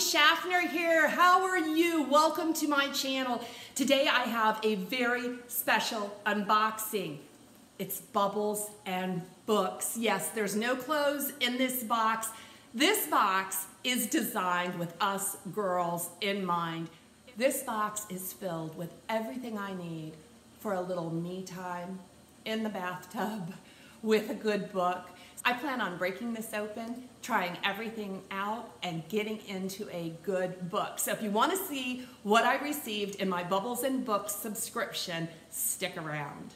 Shaffner here. How are you? Welcome to my channel. Today I have a very special unboxing. It's bubbles and books. Yes, there's no clothes in this box. This box is designed with us girls in mind. This box is filled with everything I need for a little me time in the bathtub with a good book. I plan on breaking this open, trying everything out, and getting into a good book. So if you want to see what I received in my Bubbles and Books subscription, stick around.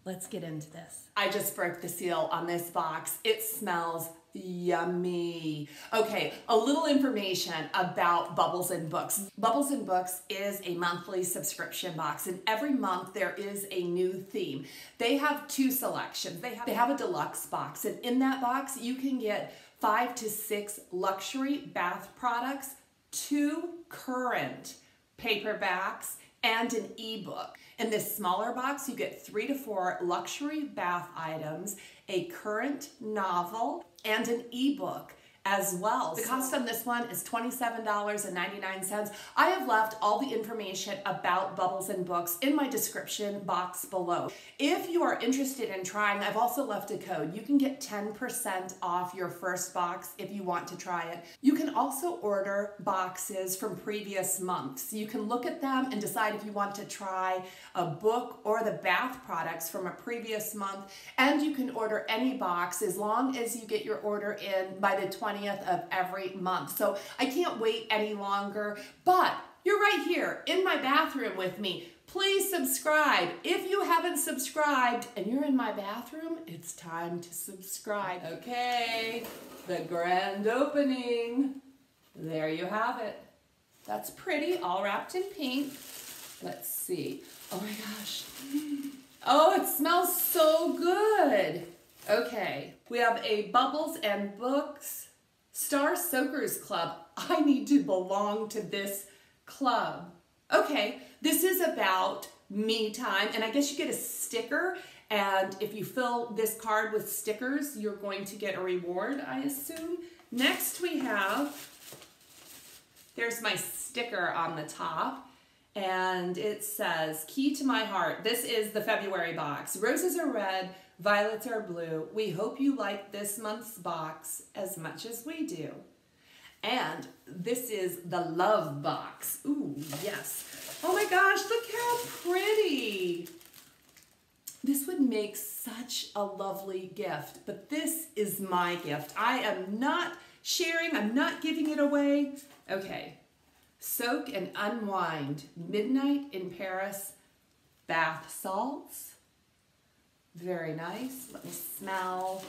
Let's get into this. I just broke the seal on this box. It smells yummy. Okay, a little information about Bubbles and Books. Bubbles and Books is a monthly subscription box, and every month there is a new theme. They have two selections. They have a deluxe box, and in that box you can get 5 to 6 luxury bath products, 2 current paperbacks, and an ebook. In this smaller box, you get 3 to 4 luxury bath items, a current novel, and an ebook as well. The cost on this one is $27.99. I have left all the information about Bubbles and Books in my description box below. If you are interested in trying, I've also left a code. You can get 10% off your first box if you want to try it. You can also order boxes from previous months. You can look at them and decide if you want to try a book or the bath products from a previous month, and you can order any box as long as you get your order in by the 20th of every month. So I can't wait any longer, but you're right here in my bathroom with me. Please subscribe. If you haven't subscribed and you're in my bathroom, it's time to subscribe. Okay, the grand opening. There you have it. That's pretty, all wrapped in pink. Let's see. Oh my gosh. Oh, it smells so good. Okay, we have a Bubbles and Books Star Soakers Club. I need to belong to this club. Okay, this is about me time, and I guess you get a sticker, and if you fill this card with stickers, you're going to get a reward, I assume. Next we have, there's my sticker on the top, and it says, Key to My Heart. This is the February box. Roses are red, violets are blue. We hope you like this month's box as much as we do. And this is the love box. Ooh, yes. Oh my gosh, look how pretty. This would make such a lovely gift, but this is my gift. I am not sharing, I'm not giving it away. Okay, Soak and Unwind, Midnight in Paris, bath salts. Very nice. Let me smell.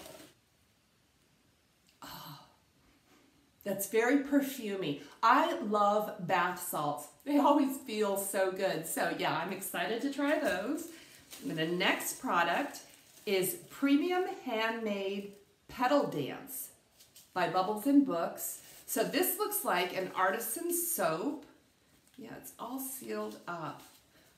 Oh, that's very perfumey. I love bath salts. They always feel so good. So yeah, I'm excited to try those. And the next product is Premium Handmade Petal Dance by Bubbles and Books. So this looks like an artisan soap. Yeah, it's all sealed up.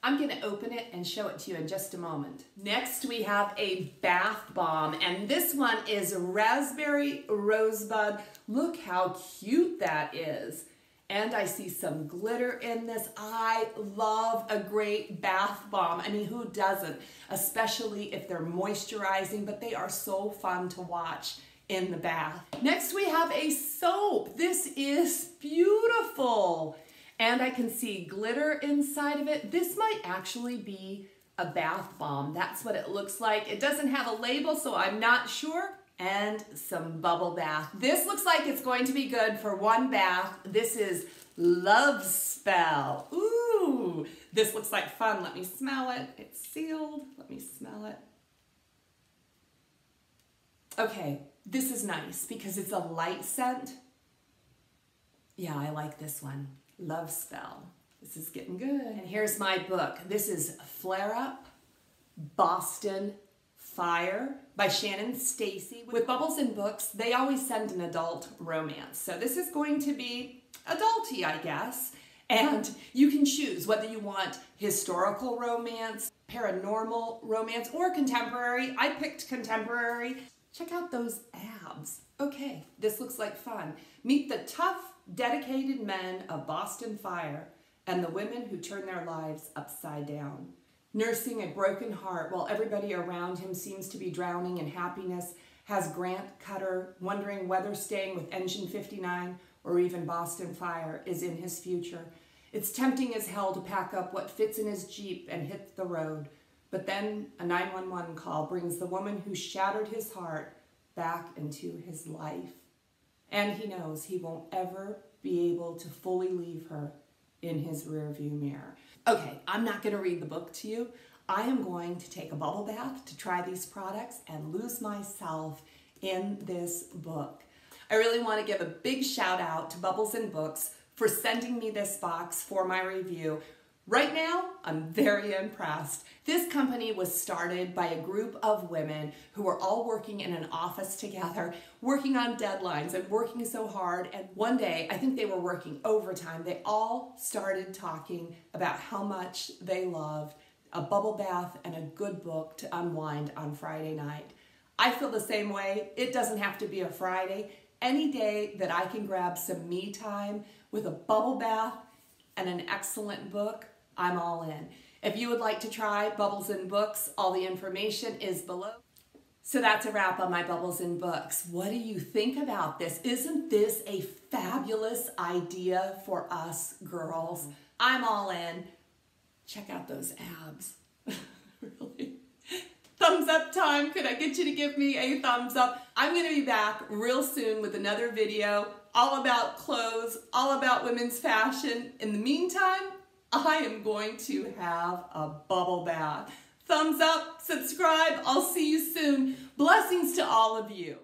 I'm going to open it and show it to you in just a moment. Next we have a bath bomb, and this one is Raspberry Rosebud. Look how cute that is. And I see some glitter in this. I love a great bath bomb. I mean, who doesn't? Especially if they're moisturizing, but they are so fun to watch in the bath. Next we have a soap. This is beautiful. And I can see glitter inside of it. This might actually be a bath bomb. That's what it looks like. It doesn't have a label, so I'm not sure. And some bubble bath. This looks like it's going to be good for one bath. This is Love Spell. Ooh, this looks like fun. Let me smell it. It's sealed. Let me smell it. Okay, this is nice because it's a light scent. Yeah, I like this one. Love Spell. This is getting good. And here's my book. This is Flare Up Boston Fire by Shannon Stacy. With Bubbles and Books, they always send an adult romance. So this is going to be adulty, I guess. And you can choose whether you want historical romance, paranormal romance, or contemporary. I picked contemporary. Check out those abs. Okay, this looks like fun. Meet the tough, dedicated men of Boston Fire and the women who turn their lives upside down. Nursing a broken heart while everybody around him seems to be drowning in happiness, has Grant Cutter wondering whether staying with Engine 59 or even Boston Fire is in his future. It's tempting as hell to pack up what fits in his Jeep and hit the road. But then a 911 call brings the woman who shattered his heart back into his life. And he knows he won't ever be able to fully leave her in his rearview mirror. Okay, I'm not going to read the book to you. I am going to take a bubble bath to try these products and lose myself in this book. I really want to give a big shout out to Bubbles and Books for sending me this box for my review. Right now, I'm very impressed. This company was started by a group of women who were all working in an office together, working on deadlines and working so hard. And one day, I think they were working overtime, they all started talking about how much they loved a bubble bath and a good book to unwind on Friday night. I feel the same way. It doesn't have to be a Friday. Any day that I can grab some me time with a bubble bath and an excellent book, I'm all in. If you would like to try Bubbles and Books, all the information is below. So that's a wrap on my Bubbles and Books. What do you think about this? Isn't this a fabulous idea for us girls? I'm all in. Check out those abs. Really. Thumbs up time. Could I get you to give me a thumbs up? I'm going to be back real soon with another video all about clothes, all about women's fashion. In the meantime, I am going to have a bubble bath. Thumbs up, subscribe. I'll see you soon. Blessings to all of you.